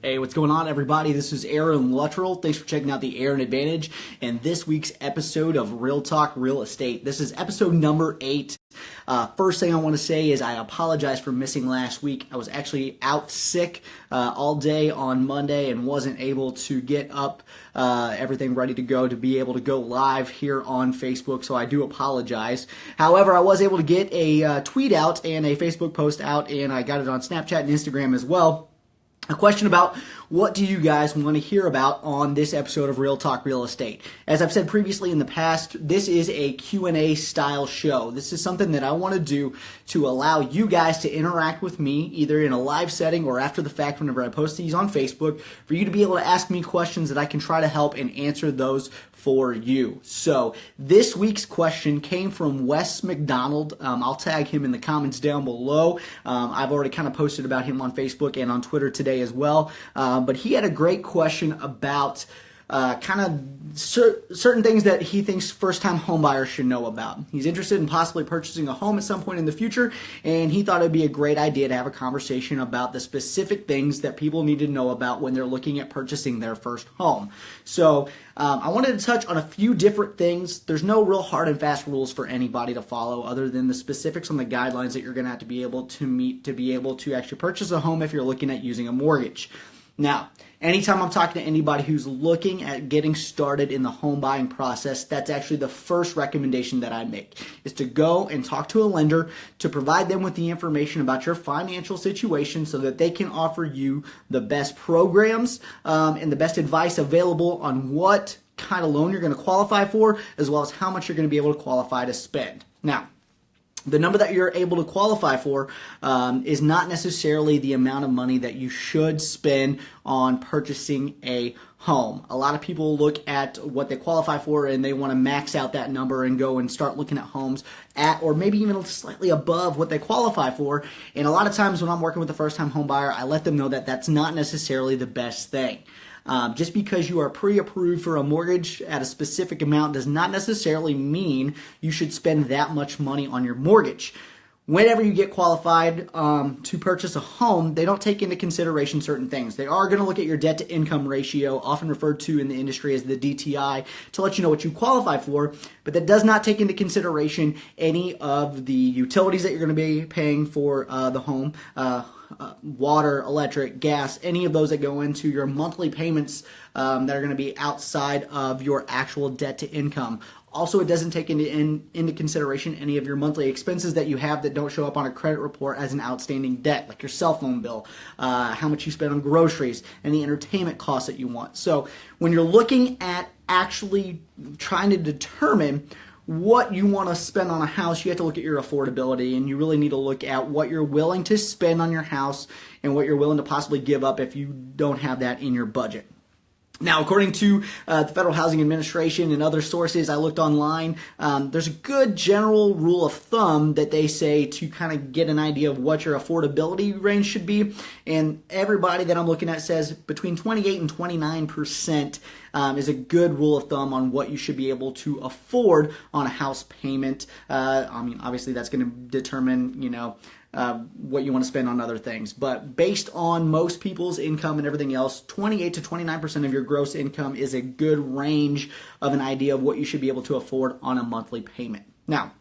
Hey, what's going on, everybody? This is Aaron Luttrull. Thanks for checking out the Aaron Advantage and this week's episode of Real Talk Real Estate. This is episode number 8. First thing I want to say is I apologize for missing last week. I was actually out sick all day on Monday and wasn't able to get up everything ready to go to be able to go live here on Facebook, so I do apologize. However, I was able to get a tweet out and a Facebook post out, and I got it on Snapchat and Instagram as well. A question about what do you guys want to hear about on this episode of Real Talk Real Estate. As I've said previously in the past, this is a Q&A style show. This is something that I want to do to allow you guys to interact with me either in a live setting or after the fact whenever I post these on Facebook, for you to be able to ask me questions that I can try to help and answer those for you. So this week's question came from Wes McDonald. I'll tag him in the comments down below. I've already kind of posted about him on Facebook and on Twitter today as well. But he had a great question about certain things that he thinks first-time homebuyers should know about. He's interested in possibly purchasing a home at some point in the future, and he thought it would be a great idea to have a conversation about the specific things that people need to know about when they're looking at purchasing their first home. So I wanted to touch on a few different things. There's no real hard and fast rules for anybody to follow other than the specifics on the guidelines that you're going to have to be able to meet to be able to actually purchase a home if you're looking at using a mortgage. Now, anytime I'm talking to anybody who's looking at getting started in the home buying process, that's actually the first recommendation that I make, is to go and talk to a lender to provide them with the information about your financial situation so that they can offer you the best programs and the best advice available on what kind of loan you're going to qualify for, as well as how much you're going to be able to qualify to spend. Now, the number that you're able to qualify for is not necessarily the amount of money that you should spend on purchasing a home. A lot of people look at what they qualify for and they want to max out that number and go and start looking at homes at or maybe even slightly above what they qualify for. And a lot of times when I'm working with a first-time home buyer, I let them know that that's not necessarily the best thing. Just because you are pre-approved for a mortgage at a specific amount does not necessarily mean you should spend that much money on your mortgage. Whenever you get qualified to purchase a home, they don't take into consideration certain things. They are going to look at your debt-to-income ratio, often referred to in the industry as the DTI, to let you know what you qualify for, but that does not take into consideration any of the utilities that you're going to be paying for the home, water, electric, gas, any of those that go into your monthly payments that are going to be outside of your actual debt to income. Also, it doesn't take into consideration any of your monthly expenses that you have that don't show up on a credit report as an outstanding debt, like your cell phone bill, how much you spend on groceries, any entertainment costs that you want. So when you're looking at actually trying to determine what you want to spend on a house, you have to look at your affordability, and you really need to look at what you're willing to spend on your house and what you're willing to possibly give up if you don't have that in your budget. Now, according to the Federal Housing Administration and other sources I looked online, there's a good general rule of thumb that they say to kind of get an idea of what your affordability range should be. And everybody that I'm looking at says between 28 and 29% is a good rule of thumb on what you should be able to afford on a house payment. I mean, obviously that's going to determine, what you want to spend on other things. But based on most people's income and everything else, 28 to 29% of your gross income is a good range of an idea of what you should be able to afford on a monthly payment. Now,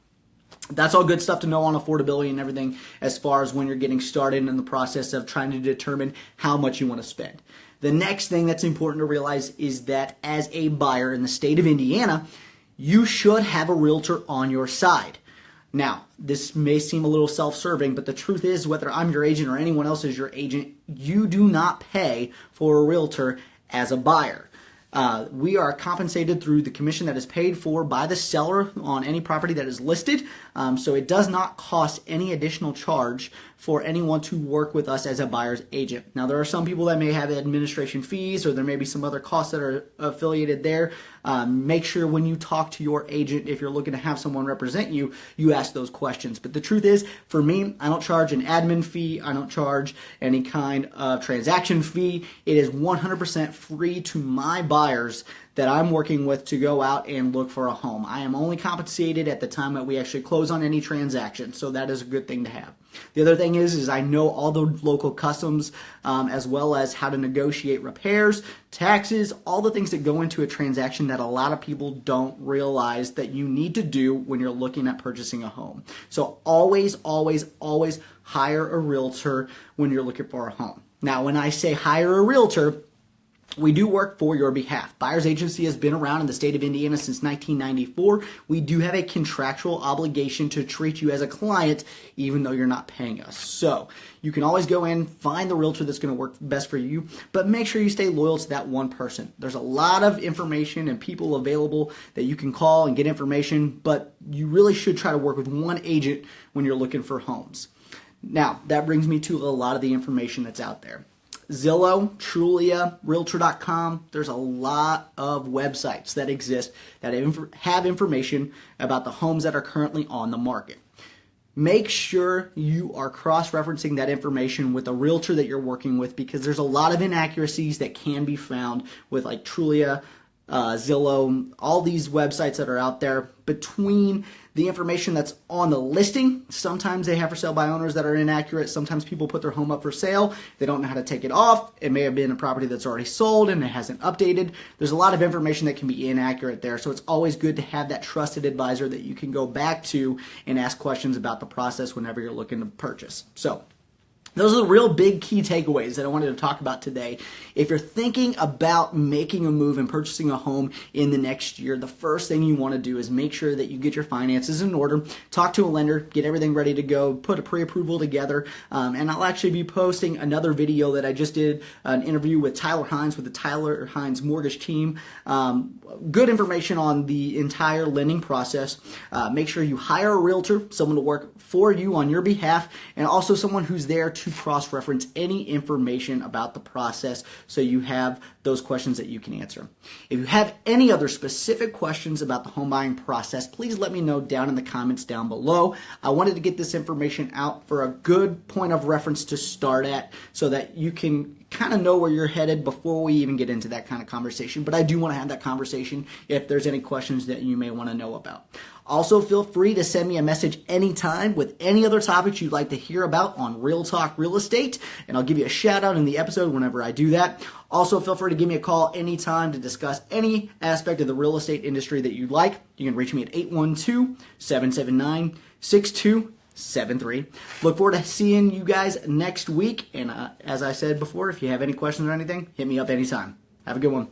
that's all good stuff to know on affordability and everything as far as when you're getting started in the process of trying to determine how much you want to spend. The next thing that's important to realize is that as a buyer in the state of Indiana, you should have a realtor on your side. Now, this may seem a little self-serving, but the truth is, whether I'm your agent or anyone else is your agent, you do not pay for a realtor as a buyer. We are compensated through the commission that is paid for by the seller on any property that is listed, so it does not cost any additional charge for anyone to work with us as a buyer's agent. Now, there are some people that may have administration fees, or there may be some other costs that are affiliated there. Make sure when you talk to your agent, if you're looking to have someone represent you, you ask those questions. But the truth is, for me, I don't charge an admin fee. I don't charge any kind of transaction fee. It is 100% free to my buyers that I'm working with to go out and look for a home. I am only compensated at the time that we actually close on any transaction, so that is a good thing to have. The other thing is I know all the local customs, as well as how to negotiate repairs, taxes, all the things that go into a transaction that a lot of people don't realize that you need to do when you're looking at purchasing a home. So always, always, always hire a realtor when you're looking for a home. Now, when I say hire a realtor, we do work for your behalf. Buyer's Agency has been around in the state of Indiana since 1994. We do have a contractual obligation to treat you as a client even though you're not paying us. So you can always go in, find the realtor that's going to work best for you, but make sure you stay loyal to that one person. There's a lot of information and people available that you can call and get information, but you really should try to work with one agent when you're looking for homes. Now, that brings me to a lot of the information that's out there. Zillow, Trulia, Realtor.com, there's a lot of websites that exist that have information about the homes that are currently on the market. Make sure you are cross-referencing that information with a realtor that you're working with, because there's a lot of inaccuracies that can be found with like Trulia, Zillow, all these websites that are out there. Between the information that's on the listing, sometimes they have for sale by owners that are inaccurate. Sometimes people put their home up for sale. They don't know how to take it off. It may have been a property that's already sold and it hasn't updated. There's a lot of information that can be inaccurate there. So it's always good to have that trusted advisor that you can go back to and ask questions about the process whenever you're looking to purchase. So those are the real big key takeaways that I wanted to talk about today. If you're thinking about making a move and purchasing a home in the next year, the first thing you want to do is make sure that you get your finances in order, talk to a lender, get everything ready to go, put a pre-approval together, and I'll actually be posting another video that I just did, an interview with Tyler Hines with the Tyler Hines Mortgage Team. Good information on the entire lending process. Make sure you hire a realtor, someone to work for you on your behalf, and also someone who's there to cross-reference any information about the process so you have those questions that you can answer. If you have any other specific questions about the home buying process, please let me know down in the comments down below. I wanted to get this information out for a good point of reference to start at so that you can kind of know where you're headed before we even get into that kind of conversation. But I do want to have that conversation if there's any questions that you may want to know about. Also, feel free to send me a message anytime with any other topics you'd like to hear about on Real Talk Real Estate, and I'll give you a shout out in the episode whenever I do that. Also, feel free to give me a call anytime to discuss any aspect of the real estate industry that you'd like. You can reach me at 812-779-6273. Look forward to seeing you guys next week. And as I said before, if you have any questions or anything, hit me up anytime. Have a good one.